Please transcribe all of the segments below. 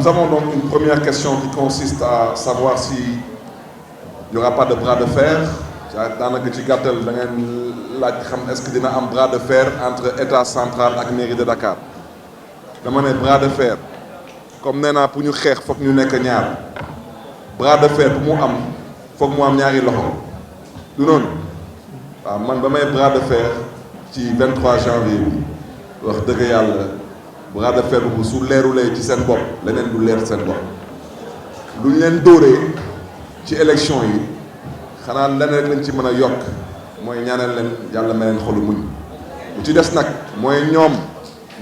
Nous avons donc une première question qui consiste à savoir s'il n'y aura pas de bras de fer. Est-ce qu'il y a un bras de fer entre l'État central et la mairie de Dakar? Dama ne bras de fer comme nee naa pour ñu xeex foog ñu nekk ñaar bras de fer bu mu am foog mu am ñaari loxo du noonu waaw man ba may bras de fer ci 23 janvier bi wax dëgg yàlla bras de fer bu su leerulee ci seen bopp leneen du leer seen bopp lu ñu leen dóoree ci élection yi xanaa leneen lañ ci mën a yokk mooy ñaanal leen yàlla may leen xolu muñ bu ci des nag mooy ñoom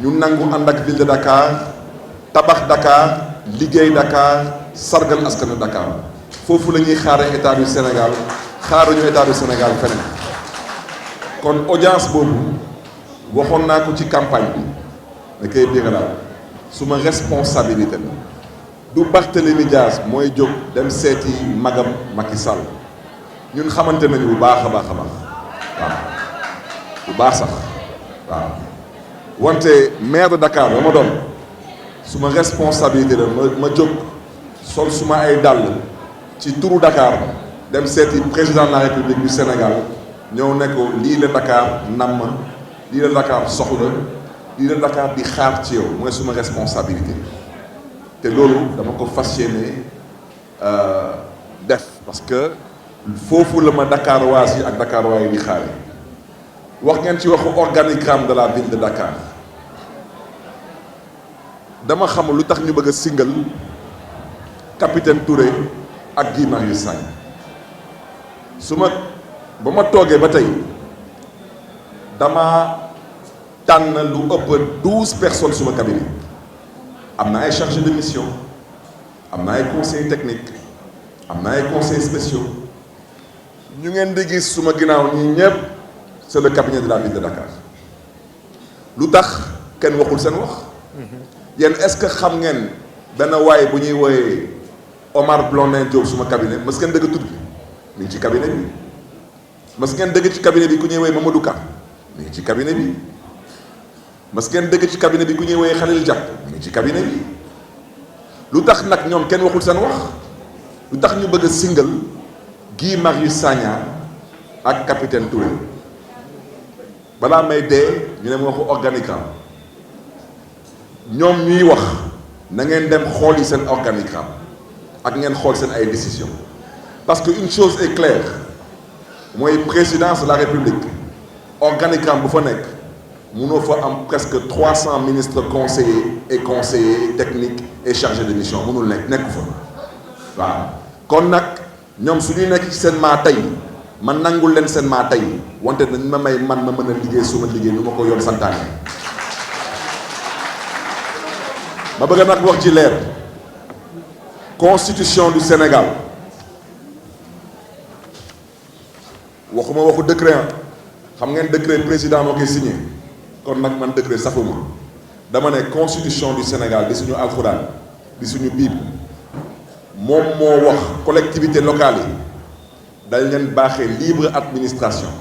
ñu nangu ànd ak ville de Dakar tabax Dakar liggéey Dakar sargal askanu Dakar foofu la ñuy xaaree état du Sénégal xaaruñu état du Sénégal feneen kon audience boobu waxoon naa ko ci campagne bi ne koy biralaal suma responsabilité la du Barthélémy Dias mooy jóg dem seeti magam Macky Sall ñun xamante nañu bu baax a baax a baax waaw bu baax sax waaw wante maire de Dakar ba ma doon suma responsabilité la ma jóg sol suma ay dàll ci turu Dakar dem seeti président de la République du Sénégal ñëw ne ko lii la Dakar namm lii la Dakar soxla lii la Dakar di xaar ci yow mooy suma responsabilité te loolu dama ko fas yéene def parce que foofu la ma Dakarois yi ak Dakarois yi di xaare wax ngeen ci waxu organigramme de la ville de Dakar dama xamul lu tax ñu bëgg a singal capitaine Touré ak Guy Marius Sagna ba ma toogee ba tey dama tànn lu ëpp 12 personnes suma cabinet am na ay chargés de mission am na ay conseillers techniques am na ay conseillers spéciaux ñu ngeen di gis suma ginnaaw ñii ñëpp c'est le cabinet de la ville de Dakar lu tax kenn waxul seen wax yéen est-ce que xam ngeen benn waay bu ñuy wooyee Omar Blondin Diop suma cabinet mës ngeen dëgg tudd bi mi ngi ci cabinet bi mës ngeen dëgg ci cabinet bi ku ñuy wooyee Mamadou Ka mi ngi ci cabinet bi mës ngeen dëgg ci cabinet bi ku ñuy wooyee Khalil Diak mi ngi ci cabinet bi lu tax nag ñoom kenn waxul seen wax lu tax ñu bëgg a singal Guy Marius Sagna ak capitaine Touré balaa may dee ñu ne ma waxu organigramme ñoom ñuy wax na ngeen dem xool yi seen organigramme ak ngeen xool seen ay décision parce que une chose est claire mooy présidence de la République organigramme bu fa nekk mënoo fa am presque 300 ministres conseillers et conseillers techniques et chargés de mission mënul nekku fa waaw kon nag ñoom su ñuy nekk ci seen maa tey man nangul leen seen maa tey wante nañ ma may man ma mën a liggéey suma liggéey nu ma ko yoon santaane ma bëgg nag wax ci leer constitution du Sénégal waxuma waxu décret xam ngeen décret président moo koy signé kon nag man décret safuma dama ne constitution du Sénégal di suñu alxuraan di suñu bible moom moo wax collectivité locale yi dañ leen baaxee libre administration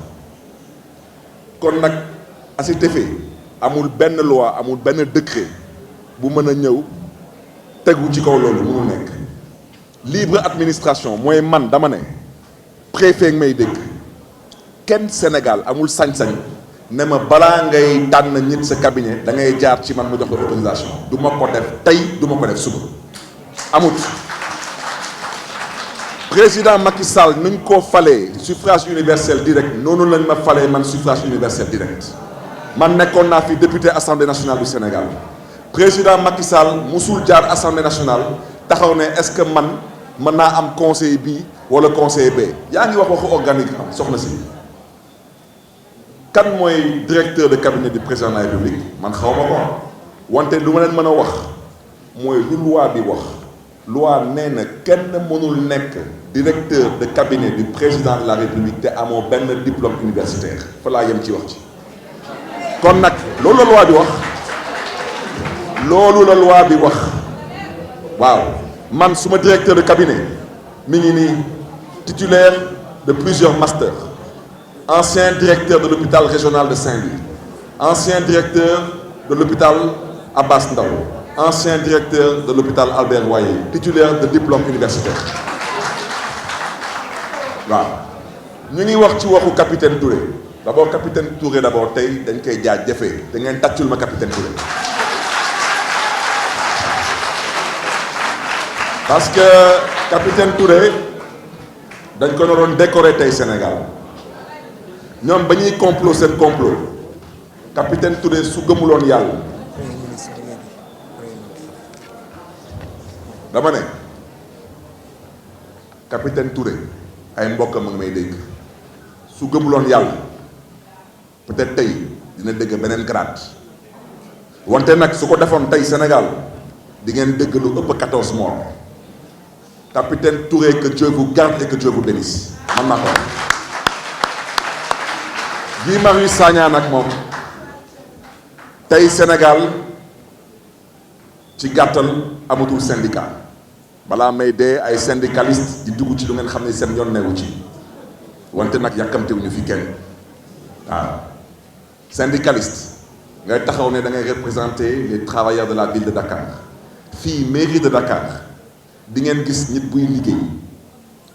kon nag à cet effet amul benn loi amul benn décret bu mën a ñëw tegu ci kaw loolu mënul nekk libre administration mooy man dama ne préfet may dégg kenn Sénégal amul sañ-sañ ne ma balaa ngay tànn nit sa cabinet da ngay jaar ci man ma jox la autorisation du ma ko def tey du ma ko def suba amut président Macky Sall nuñ ko falee suffrage universel direct noonu lañ ma falee man suffrage universel direct man nekkoon naa fi député assemblée nationale du Sénégal président Macky Sall musul jaar assemblée nationale taxaw ne est-ce que man mën naa am conseiller bii wala conseiller bee yaa ngi wax waxu organigramme soxna si kan mooy directeur de cabinet du président de la République man xaw ma ko wante lu ma leen mën a wax mooy lu loi bi wax loi nee na kenn mënul nekk directeur de cabinet du président de la République te amoo benn diplôme universitaire fa laa yem ci wax ci kon nag loolu la loi bi wax loolu la loi bi wax waaw man suma directeur de cabinet mi ngi nii titulaire de plusieurs masters ancien directeur de l'hôpital régional de Saint-Louis ancien directeur de l'hôpital Abass Ndao ancien directeur de l'hôpital Albert Royer, titulaire de diplôme universitaire. waaw ñu ngi wax ci waxu capitaine Touré d'abord capitaine Touré d'abord tey dañ koy jaajëfee da ngeen tàccul ma capitaine Touré parce que capitaine Touré dañ ko naroon décorer tey Sénégal ñoom ba ñuy complot seen complot capitaine Touré su gëmuloon yàlla dama ne capitaine Touré ay mbokkam ak may dégg su gëmuloon yàlla peut-être tey dina dégg beneen grade wante nag su ko defoon tey Sénégal di ngeen dégg lu ëpp 14 morts capitaine Touré, que Dieu vous garde et que Dieu vous bénisse man naa ko Guy Marius Sagna nag moom tey Sénégal ci gàttal amatul syndicat balaa may dee ay syndicaliste di dugg ci lu ngeen xam ne seen yoon newu ci wante nag yàkkamtewuñu fi kenn waaw syndicaliste ngay taxaw ne da ngay représenter les travailleurs de la ville de Dakar fii mairie de Dakar di ngeen gis nit buy liggéey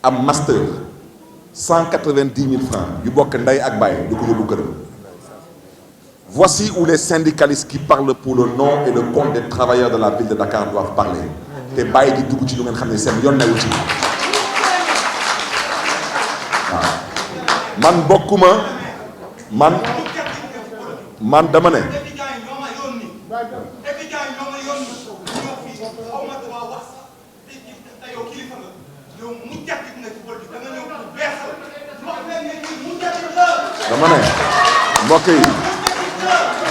am master 190 000 francs yu bokk ndey ak baay du ko yóbbu këram. Voici où les syndicalistes qui parlent pour le nom et le compte des travailleurs de la ville de Dakar doivent parler te bàyyi di dugg ci lu ngeen xam ne seen yoon newu ci waaw man bokkuma man dama ne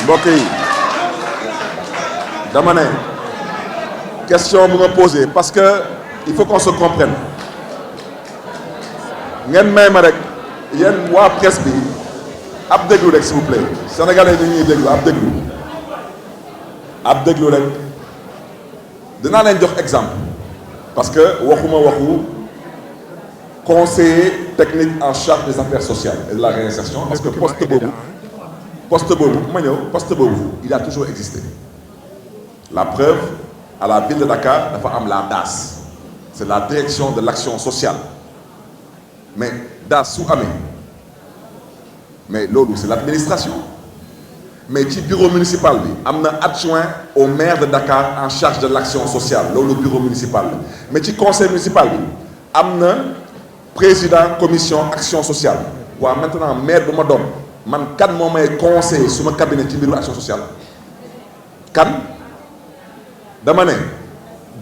mbokk yi dama ne question bu ma posé parce que il faut qu'on se comprenne ngeen may ma rek yéen waa presse bi ab déglu rek s'il vous plaît sénégalais ñu ñuy déglu ab déglu rek dinaa leen jox exemple parce que waxuma waxu conseiller technique en charge des affaires sociales et de la réinsertion parce que poste boobu il a toujours existé. La preuve, à la ville de Dakar dafa am la DAS c'est la direction de l'action sociale mais DAS su amee mais loolu c'est l'administration mais ci bureau municipal bi am na adjoint au maire de Dakar en charge de l'action sociale loolu bureau municipal la mais ci conseil municipal bi am na président commission action sociale waaw maintenant maire bu ma doon man kan moo may conseiller suma cabinet ci mbiru action sociale kan dama ne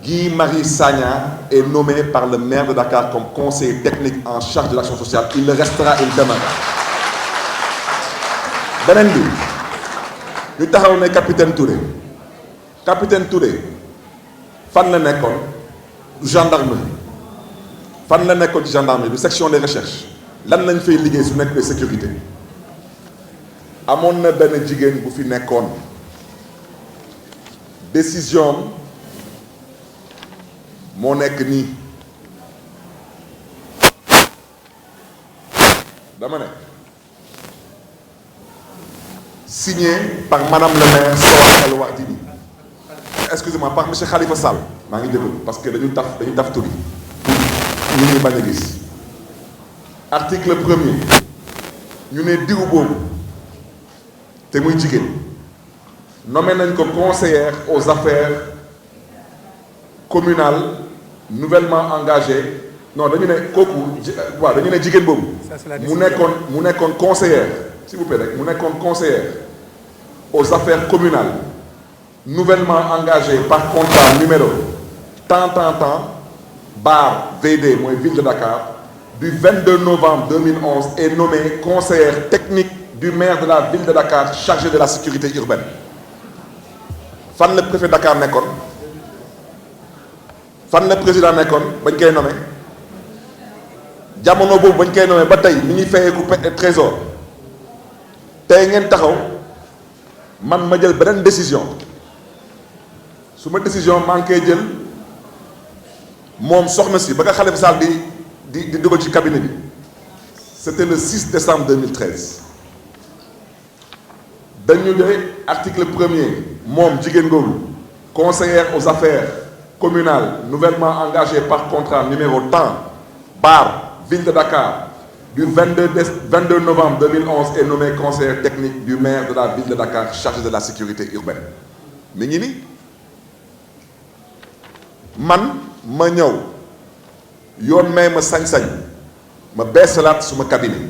Guy Marius Sagna est nommé par le maire de Dakar comme conseiller technique en charge de l'action sociale il le restera il demeurera beneen bi ñu taxaw ne capitaine Touré fan la nekkoon du gendarmerie fan la nekkoon ci gendarmerie du section des recherches lan lañ fay liggéey su nekk de sécurité amoon na benn jigéen bu fi nekkoon décision moo nekk nii dama ne signé par madame le maire Soham El Wardini excusez-moi par monsieur Khalifa Sall maa ngi déglu parce que dañu taf tur yi ñu ñuy bañ a gis article 1er ñu ne diw boobu te muy jigéen nommé nañ ko conseillère aux affaires communales nouvellement engagée non dañu ne kooku waaw dañu ne jigéen boobu mu nekkoon conseillère s'il vous plaît rek mu nekkoon conseillère aux affaires communales nouvellement engagée par contrat numéro tant bar VD mooy ville de Dakar du 22 novembre 2011 est nommée conseillère technique du maire de la ville de Dakar chargé de la sécurité urbaine fan la préfet Dakar nekkoon fan la président nekkoon bañ koy nommé jamono boobu bañ koy nommé ba tey mi ngi fayeeku trésor tey ngeen taxaw man ma jël beneen décision su ma décision maa ngi koy jël moom soxna si ba nga Khalifa Sall di dugal ci cabinet bi c'était le 6 décembre 2013 dañu de article 1er moom jigéen googu conseillère aux affaires communales, nouvellement engagée par contrat numéro tant, barre, Ville de Dakar, du 22 novembre 2011 est nommée conseillère technique du maire de la Ville de Dakar, chargée de la sécurité urbaine. mi ngi ni man ma ñëw yoon may ma sañ-sañ ma beesalaat suma cabinet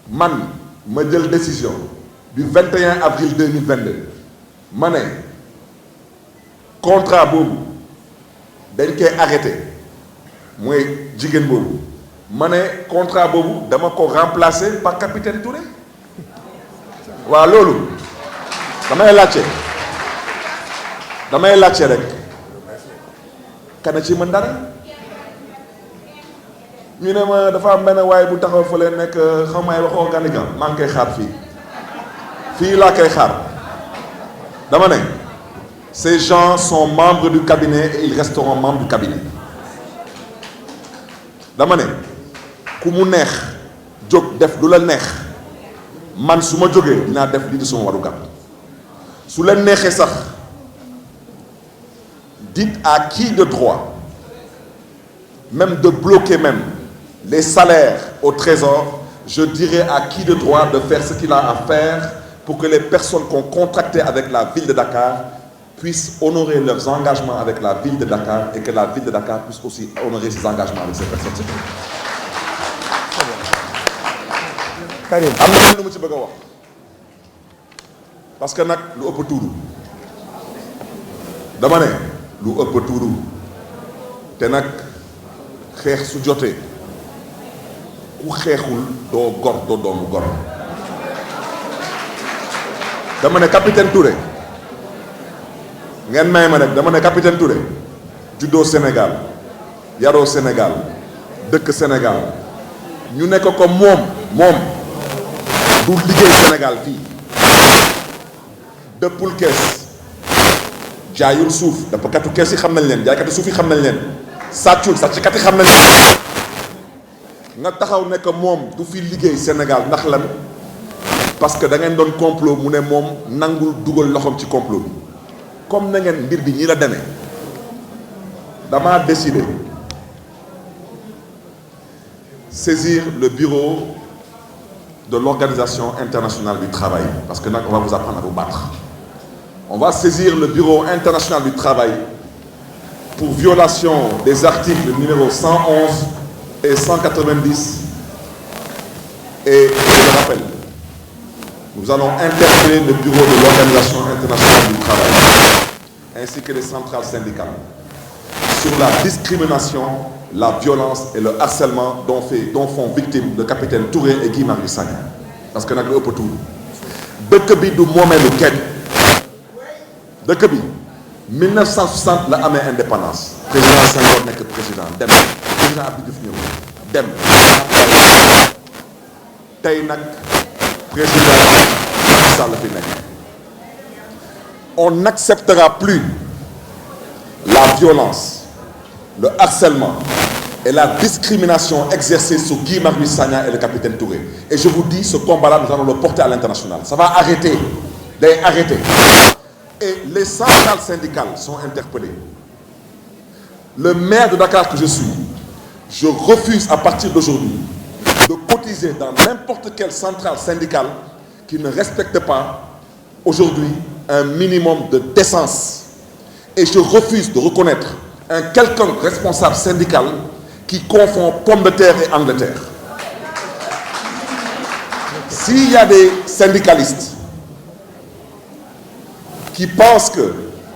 man ma jël décision du 21 avril 2022 ma ne contrat boobu dañ koy arrêté mooy jigéen boobu ma ne contrat boobu dama ko remplacer par capitaine Touré waaw loolu damay laajte rek kana ci mën dara ñu ne ma dafa am benn waaye bu taxaw fa leen nekk xam may wax organique maa ngi koy xaar fii laa koy xaar dama ne ces gens sont membres du cabinet et ils resteront membres du cabinet dama ne ku mu neex jóg def lu la neex man su ma jógee dinaa def lii di suma warugar su leen neexee sax dites à qui de droit même de bloquer même les salaires au trésor, je dirais à qui de droit de faire ce qu'il a à faire pour que les personnes qui ont contracté avec la ville de Dakar puissent honorer leurs engagements avec la ville de Dakar et que la ville de Dakar puisse aussi honorer ses engagements avec ces personnes. Karim am na lu ma ci bëgg a wax parce que nag lu ëpp tuuru dama ne lu ëpp tuuru te nag xeex su jotee ku xeexul doo gor doo doomu gor dama ne capitaine Touré ngeen may ma rek dama ne capitaine Touré juddoo Sénégal yaroo Sénégal dëkk Sénégal ñu nekk ko moom du liggéey Sénégal fii dëppul kees jaayul suuf dëppkatu kees yi xam nañ leen jaaykatu suuf yi xam nañ leen sàccul sàcckat yi xam nañ leen nga taxaw ne que moom du fi liggéey Sénégal ndax lan parce que da ngeen doon complot mu ne moom nangul dugal loxoom ci complot bi comme na ngeen mbir bi ñi la demee dama décidé saisir le bureau de l'Organisation internationale du travail parce que nag on va vous apprendre à vous battre. On va saisir le bureau international du travail pour violation des articles numéro 111 et 190 et je le rappelle, nous allons interpeller le bureau de l'Organisation internationale du travail ainsi que les centrales syndicales sur la discrimination, la violence et le harcèlement dont font victimes le capitaine Touré et Guy Marius Sagna parce que nag lu ëpp tuuru dëkk bi du moomeelu kenn dëkk bi 1960 la amee indépendance président Senghor nekk président dem président Abdou Diouf ñëw dem tey nag président Macky Sall fi nekk on n'acceptera plus la violence, le harcèlement et la discrimination exercée sur Guy Marius Sagna et le capitaine Touré. Et je vous dis, ce combat-là, nous allons le porter à l'international. Ça va arrêter. Arrêter. Et les centrales syndicales sont interpellées. Le maire de Dakar que je suis, je refuse à partir d'aujourd'hui de cotiser dans n'importe quelle centrale syndicale qui ne respecte pas aujourd'hui un minimum de décence. Et je refuse de reconnaître un quelconque responsable syndical qui confond pomme de terre et Angleterre. S'il y a des syndicalistes qui pensent que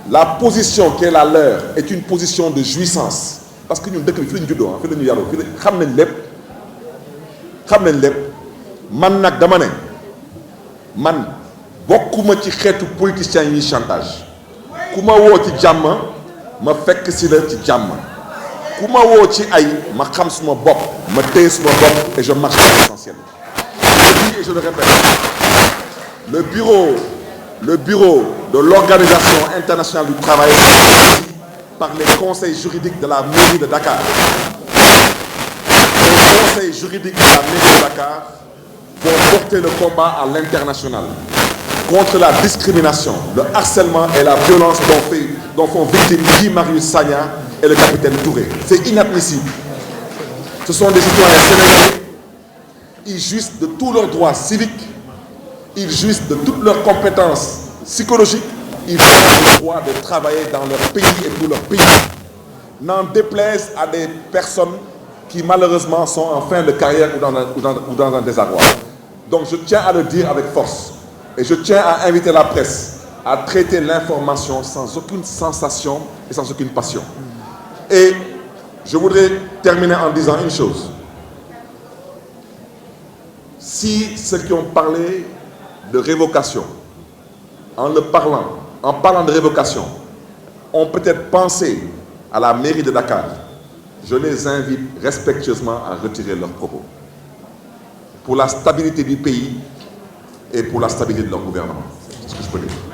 la position qui est la leur est une position de jouissance, parce que ñun dëkk bi fi lañu juddoo fi lañu yaroo fi la xam nañ lépp man nag dama ne man bokkuma ci xeetu politiciens yi chantage ku ma woo ci jàmm ma fekk si la ci jàmm ku ma woo ci ay ma xam suma bopp ma téye suma bopp et je marche à l'essentiel. Je dis et je le répète, le bureau de l'Organisation internationale du travail par les conseils juridiques de la mairie de Dakar. Les conseils juridiques de la mairie de Dakar vont porter le combat à l'international. contre la discrimination, le harcèlement et la violence dont font victimes Guy Marius Sagna et le capitaine Touré. C'est inadmissible. Ce sont des citoyens sénégalais. Ils jouissent de tous leurs droits civiques. Ils jouissent de toutes leurs compétences psychologiques. Ils ont le droit de travailler dans leur pays et pour leur pays. N'en déplaise à des personnes qui malheureusement sont en fin de carrière ou dans un désarroi. Donc je tiens à le dire avec force. Et je tiens à inviter la presse à traiter l'information sans aucune sensation et sans aucune passion. Et je voudrais terminer en disant une chose. Si ceux qui ont parlé de révocation, en parlant de révocation, ont peut-être pensé à la mairie de Dakar, je les invite respectueusement à retirer leurs propos. Pour la stabilité du pays et pour la stabilité de leur gouvernement. C'est ce que je peux dire.